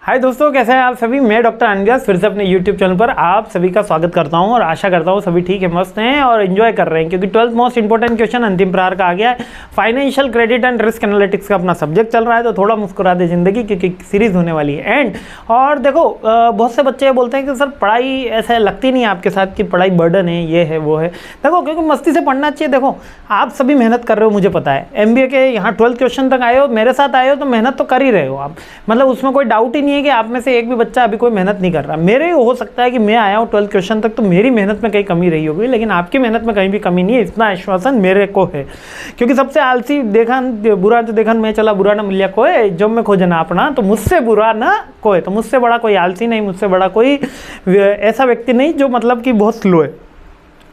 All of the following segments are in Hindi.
हाय दोस्तों, कैसे हैं आप सभी। मैं डॉक्टर अनग्यास फिर से अपने YouTube चैनल पर आप सभी का स्वागत करता हूं और आशा करता हूं सभी ठीक है, मस्त हैं और एंजॉय कर रहे हैं, क्योंकि 12th मोस्ट इंपॉर्टेंट क्वेश्चन अंतिम प्रहार का आ गया है। Financial credit and risk analytics का अपना सब्जेक्ट चल रहा है, तो थोड़ा मुस्कुरा दे जिंदगी, क्योंकि सीरीज होने वाली है एंड। और देखो बहुत से बच्चे बोलते हैं कि सर पढ़ाई ऐसा लगती नहीं है आपके साथ कि पढ़ाई बर्डन है, ये है वो है। देखो क्योंकि मस्ती से पढ़ना चाहिए। देखो आप सभी मेहनत कर रहे हो, मुझे पता है। MBA के यहाँ 12th क्वेश्चन तक आए हो, मेरे साथ आए हो, तो मेहनत तो कर ही रहे हो आप। मतलब उसमें कोई डाउट ही नहीं है कि आप में से एक भी बच्चा अभी कोई मेहनत नहीं कर रहा। मेरे हो सकता है कि मैं आया हूँ 12th क्वेश्चन तक तो मेरी मेहनत में कहीं कमी रही होगी, लेकिन आपकी मेहनत में कहीं भी कमी नहीं है, इतना आश्वासन मेरे को है। क्योंकि सबसे आलसी देखा बुरा तो देखन मैं चला, बुरा ना मिलिया कोई, जब मैं खोजना अपना, तो मुझसे बुरा ना कोई। तो मुझसे बड़ा कोई आलसी नहीं, मुझसे बड़ा कोई ऐसा व्यक्ति नहीं जो मतलब कि बहुत स्लो है।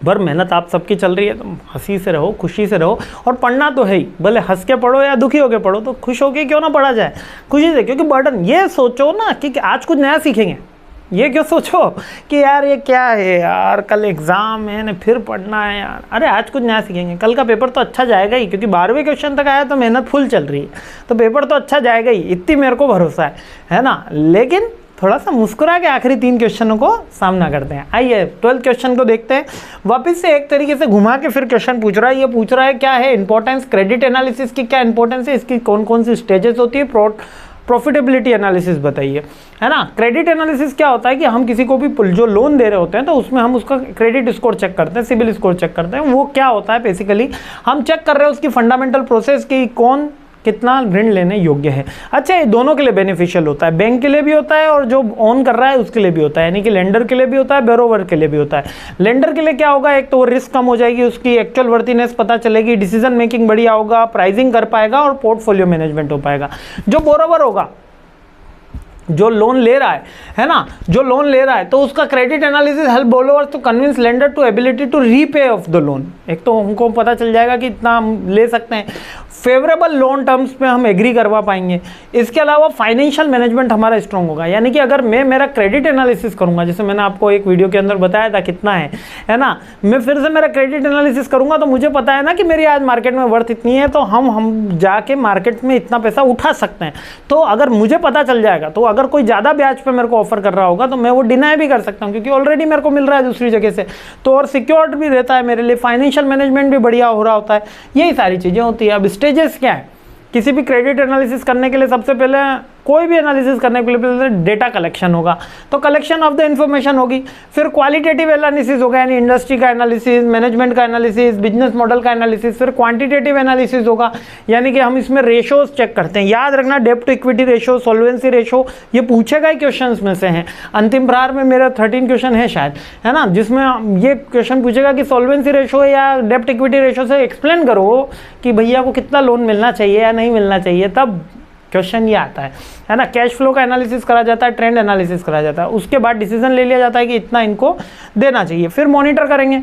पर मेहनत आप सबकी चल रही है, तो हंसी से रहो, खुशी से रहो। और पढ़ना तो है ही, भले हंस के पढ़ो या दुखी होके पढ़ो, तो खुश होके क्यों ना पढ़ा जाए, खुशी से। क्योंकि बर्डन ये सोचो ना कि आज कुछ नया सीखेंगे, ये क्यों सोचो कि यार ये क्या है यार, कल एग्ज़ाम है ना, फिर पढ़ना है यार। अरे आज कुछ नया सीखेंगे, कल का पेपर तो अच्छा जाएगा ही, क्योंकि 12वें क्वेश्चन तक आया तो मेहनत फुल चल रही है, तो पेपर तो अच्छा जाएगा ही, इतनी मेरे को भरोसा है ना। लेकिन थोड़ा सा मुस्कुरा के आखिरी 3 क्वेश्चनों को सामना करते हैं। आइए 12th क्वेश्चन को देखते हैं वापस से, एक तरीके से घुमा के फिर क्वेश्चन पूछ रहा है। ये पूछ रहा है क्या है इंपॉर्टेंस, क्रेडिट एनालिसिस की क्या इंपॉर्टेंस है, इसकी कौन कौन सी स्टेजेस होती है, प्रॉफिटेबिलिटी एनालिसिस बताइए, है ना। क्रेडिट एनालिसिस क्या होता है कि हम किसी को भी जो लोन दे रहे होते हैं, तो उसमें हम उसका क्रेडिट स्कोर चेक करते हैं, सिबिल स्कोर चेक करते हैं। वो क्या होता है बेसिकली, हम चेक कर रहे हैं उसकी फंडामेंटल प्रोसेस की, कौन कितना ऋण लेने योग्य है। अच्छा, ये दोनों के लिए बेनिफिशियल होता है, बैंक के लिए भी होता है और जो ऑन कर रहा है उसके लिए भी होता है, यानी कि लेंडर के लिए भी होता है, बेरोवर के लिए भी होता है। लेंडर के लिए क्या होगा, एक तो वो रिस्क कम हो जाएगी, उसकी एक्चुअल वर्थिनेस पता चलेगी, डिसीजन मेकिंग बढ़िया होगा, प्राइसिंग कर पाएगा और पोर्टफोलियो मैनेजमेंट हो पाएगा। जो बोरोवर होगा, जो लोन ले रहा है ना, जो लोन ले रहा है, तो उसका credit analysis help borrower to convince lender to ability to repay off the loan. एक तो हमको पता चल जाएगा कि इतना हम ले सकते हैं, फेवरेबल लोन टर्म्स पे हम एग्री करवा पाएंगे। इसके अलावा फाइनेंशियल मैनेजमेंट हमारा स्ट्रॉन्ग होगा, यानी कि अगर मैं मेरा क्रेडिट एनालिसिस करूंगा, जैसे मैंने आपको एक वीडियो के अंदर बताया था कितना है ना, मैं फिर से मेरा क्रेडिट एनालिसिस करूंगा, तो मुझे पता है ना कि मेरी आज मार्केट में वर्थ इतनी है, तो हम जाके मार्केट में इतना पैसा उठा सकते हैं। तो अगर मुझे पता चल जाएगा, तो अगर कोई ज़्यादा ब्याज पे मेरे को ऑफर कर रहा होगा, तो मैं वो डिनाई भी कर सकता हूँ, क्योंकि ऑलरेडी मेरे को मिल रहा है दूसरी जगह से, तो और सिक्योर्ड भी रहता है मेरे लिए, फाइनेंशियल मैनेजमेंट भी बढ़िया हो रहा होता है। यही सारी चीज़ें होती है। अब स्टेजेस क्या है किसी भी क्रेडिट एनालिसिस करने के लिए, सबसे पहले कोई भी एनालिसिस करने के लिए पहले डेटा कलेक्शन होगा, तो कलेक्शन ऑफ द इन्फॉर्मेशन होगी। फिर क्वालिटेटिव एनालिसिस होगा, यानी इंडस्ट्री का एनालिसिस, मैनेजमेंट का एनालिसिस, बिजनेस मॉडल का एनालिसिस। फिर क्वांटिटेटिव एनालिसिस होगा, यानी कि हम इसमें रेशोज चेक करते हैं। याद रखना, डेब्ट to equity ratio, solvency ratio, ये पूछेगा ही क्वेश्चन में से हैं। अंतिम प्रहार में मेरा 13 क्वेश्चन है शायद, है ना, जिसमें ये क्वेश्चन पूछेगा कि सॉल्वेंसी रेशो या डेब्ट इक्विटी रेशो से एक्सप्लेन करो कि भैया को कितना लोन मिलना चाहिए या नहीं मिलना चाहिए, तब क्वेश्चन ये आता है ना। कैश फ्लो का एनालिसिस करा जाता है, ट्रेंड एनालिसिस करा जाता है, उसके बाद डिसीजन ले लिया जाता है कि इतना इनको देना चाहिए। फिर मॉनिटर करेंगे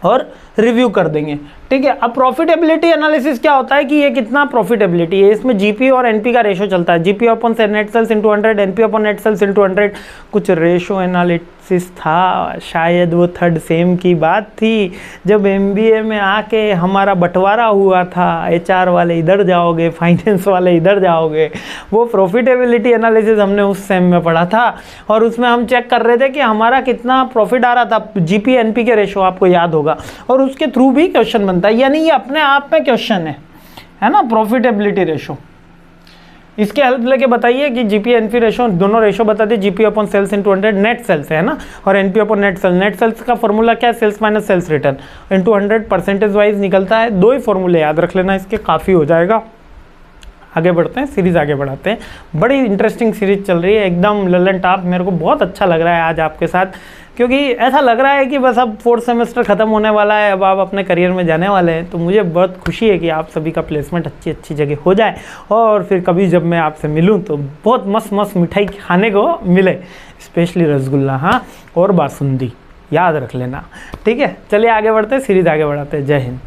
और रिव्यू कर देंगे, ठीक है। अब प्रॉफिटेबिलिटी एनालिसिस क्या होता है कि ये कितना प्रॉफिटेबिलिटी है, इसमें जीपी और एनपी का रेशो चलता है, GP upon net sales into 100, NP upon net sales into 100। कुछ रेशो एनालिसिस था, शायद वो 3rd सेम की बात थी, जब MBA में आके हमारा बंटवारा हुआ था, HR वाले इधर जाओगे, फाइनेंस वाले इधर जाओगे। वो प्रॉफिटेबिलिटी एनालिसिस हमने उस सेम में पढ़ा था, और उसमें हम चेक कर रहे थे कि हमारा कितना प्रॉफिट आ रहा था, जीपी एनपी के रेशो आपको याद होगा, और उसके थ्रू भी क्वेश्चन बनता है। यानी ये अपने आप में क्वेश्चन है ना, प्रॉफिटेबिलिटी रेशो। इसके हेल्प लेके बताइए कि जीपी एनपी रेशो, दोनों रेशो बता दी, GP upon sales into 100 net sales है ना, और NP upon net sales. Net sales का फॉर्मूला क्या है, sales minus sales return into 100 percentage wise निकलता है। 2 ही फॉर्मूले याद रख लेना, इसके काफ़ी हो जाएगा। आगे बढ़ते हैं, सीरीज़ आगे बढ़ाते हैं। बड़ी इंटरेस्टिंग सीरीज चल रही है, एकदम ललन टॉप। मेरे को बहुत अच्छा लग रहा है आज आपके साथ, क्योंकि ऐसा लग रहा है कि बस अब 4th सेमेस्टर ख़त्म होने वाला है, अब आप अपने करियर में जाने वाले हैं। तो मुझे बहुत खुशी है कि आप सभी का प्लेसमेंट अच्छी जगह हो जाए, और फिर कभी जब मैं आपसे मिलूं तो बहुत मस्त मिठाई खाने को मिले, स्पेशली रसगुल्ला, हाँ, और बासुंदी, याद रख लेना, ठीक है। चलिए आगे बढ़ते हैं, सीरीज़ आगे बढ़ाते हैं। जय हिंद।